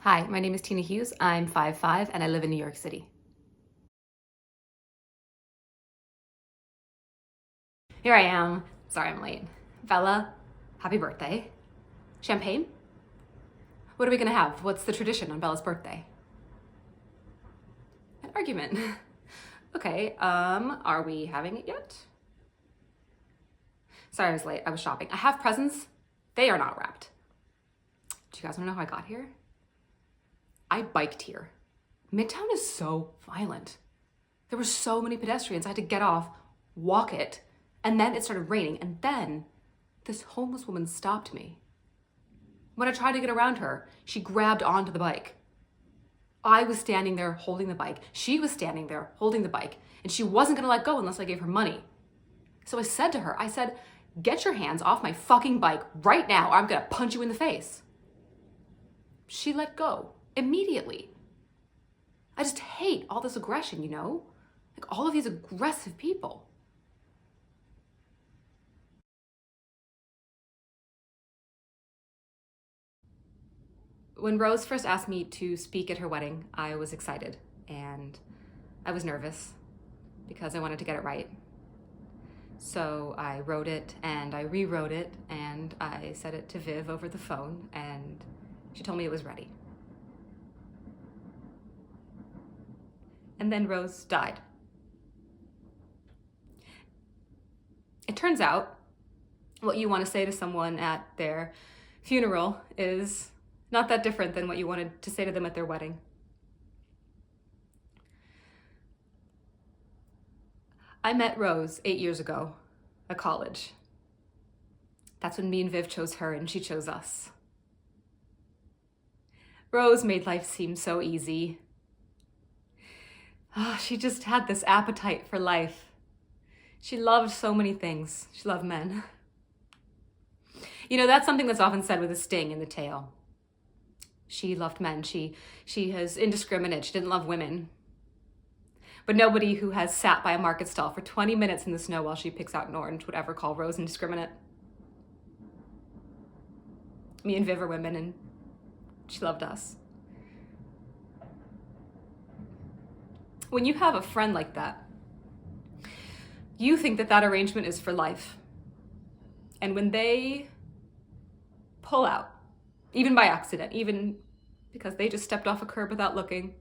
Hi, my name is Tina Hughes. I'm 5'5" and I live in New York City. Here I am. Sorry I'm late. Bella, happy birthday. Champagne? What are we gonna have? What's the tradition on Bella's birthday? An argument. Okay, are we having it yet? Sorry I was late. I was shopping. I have presents. They are not wrapped. Do you guys wanna know how I got here? I biked here. Midtown is so violent. There were so many pedestrians. I had to get off, walk it, and then it started raining. And then this homeless woman stopped me. When I tried to get around her, she grabbed onto the bike. I was standing there holding the bike. She was standing there holding the bike. And she wasn't gonna let go unless I gave her money. So I said to her, get your hands off my fucking bike right now or I'm gonna punch you in the face. She let go immediately. I just hate all this aggression, you know? Like all of these aggressive people. When Rose first asked me to speak at her wedding, I was excited and I was nervous because I wanted to get it right. So I wrote it and I rewrote it and I said it to Viv over the phone and she told me it was ready. And then Rose died. It turns out what you want to say to someone at their funeral is not that different than what you wanted to say to them at their wedding. I met Rose 8 years ago at college. That's when me and Viv chose her and she chose us. Rose made life seem so easy. She just had this appetite for life. She loved so many things. She loved men. You know, that's something that's often said with a sting in the tail. She loved men. She is indiscriminate. She didn't love women. But nobody who has sat by a market stall for 20 minutes in the snow while she picks out an orange would ever call Rose indiscriminate. Me and Viv are women and she loved us. When you have a friend like that, you think that that arrangement is for life. And when they pull out, even by accident, even because they just stepped off a curb without looking,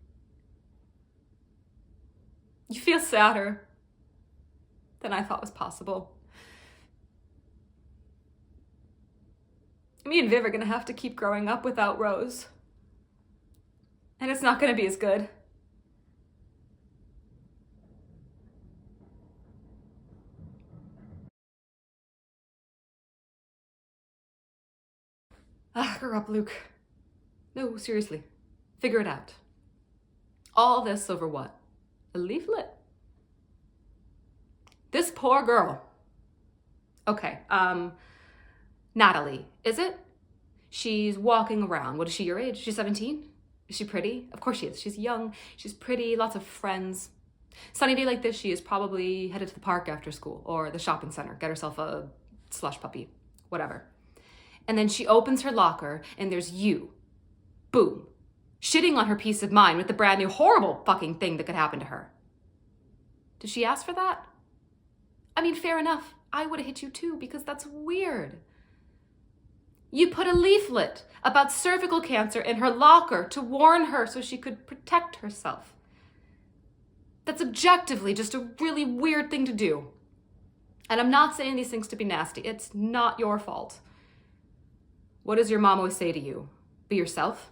you feel sadder than I thought was possible. Me and Viv are gonna have to keep growing up without Rose. And it's not gonna be as good. Grow up, Luke. No, seriously. Figure it out. All this over what? A leaflet? This poor girl. Okay, Natalie, is it? She's walking around. What is she, your age? She's 17? Is she pretty? Of course she is. She's young, she's pretty, lots of friends. Sunny day like this, she is probably headed to the park after school or the shopping center, get herself a slush puppy, whatever. And then she opens her locker and there's you. Boom. Shitting on her peace of mind with the brand new horrible fucking thing that could happen to her. Did she ask for that? I mean, fair enough. I would have hit you too because that's weird. You put a leaflet about cervical cancer in her locker to warn her so she could protect herself. That's objectively just a really weird thing to do. And I'm not saying these things to be nasty. It's not your fault. What does your mom always say to you? Be yourself?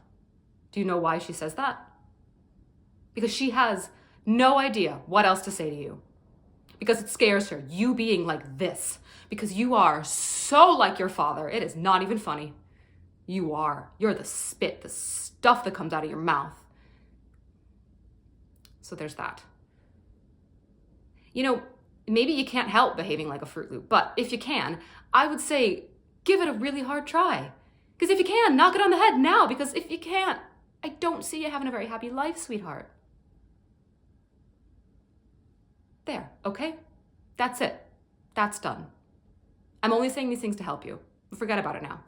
Do you know why she says that? Because she has no idea what else to say to you. Because it scares her, you being like this. Because you are so like your father, it is not even funny. You are. You're the spit, the stuff that comes out of your mouth. So there's that. You know, maybe you can't help behaving like a Fruit Loop, but if you can, I would say give it a really hard try. Because if you can, knock it on the head now. Because if you can't, I don't see you having a very happy life, sweetheart. There, okay? That's it. That's done. I'm only saying these things to help you. Forget about it now.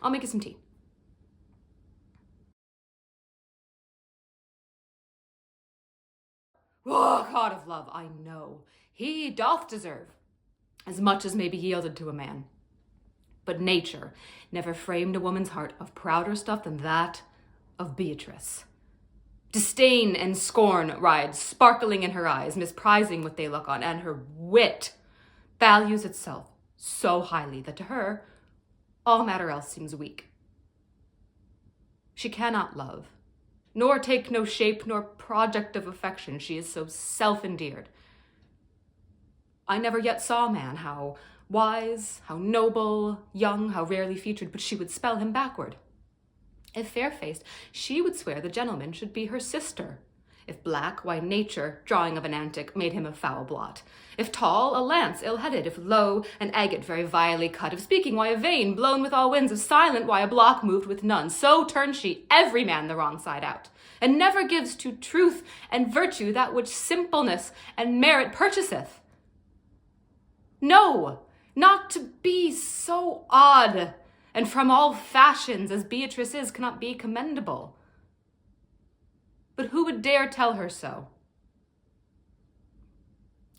I'll make you some tea. Oh, God of love, I know, he doth deserve as much as may be yielded to a man. But nature never framed a woman's heart of prouder stuff than that of Beatrice. Disdain and scorn ride sparkling in her eyes, misprizing what they look on, and her wit values itself so highly that to her all matter else seems weak. She cannot love, nor take no shape nor project of affection, she is so self-endeared. I never yet saw a man, how wise, how noble, young, how rarely featured, but she would spell him backward. If fair-faced, she would swear the gentleman should be her sister. If black, why nature, drawing of an antic, made him a foul blot. If tall, a lance ill-headed. If low, an agate very vilely cut. If speaking, why a vein blown with all winds. If silent, why a block moved with none. So turns she every man the wrong side out, and never gives to truth and virtue that which simpleness and merit purchaseth. No, not to be so odd, and from all fashions as Beatrice is, cannot be commendable. But who would dare tell her so?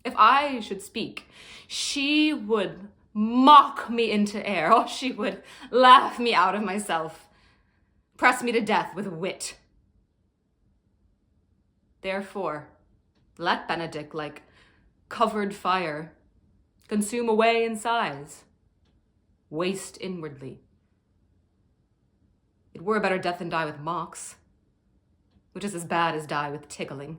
If I should speak, she would mock me into air. Oh, she would laugh me out of myself, press me to death with wit. Therefore, let Benedict, like covered fire, consume away in sighs, waste inwardly. It were better death than die with mocks, which is as bad as die with tickling.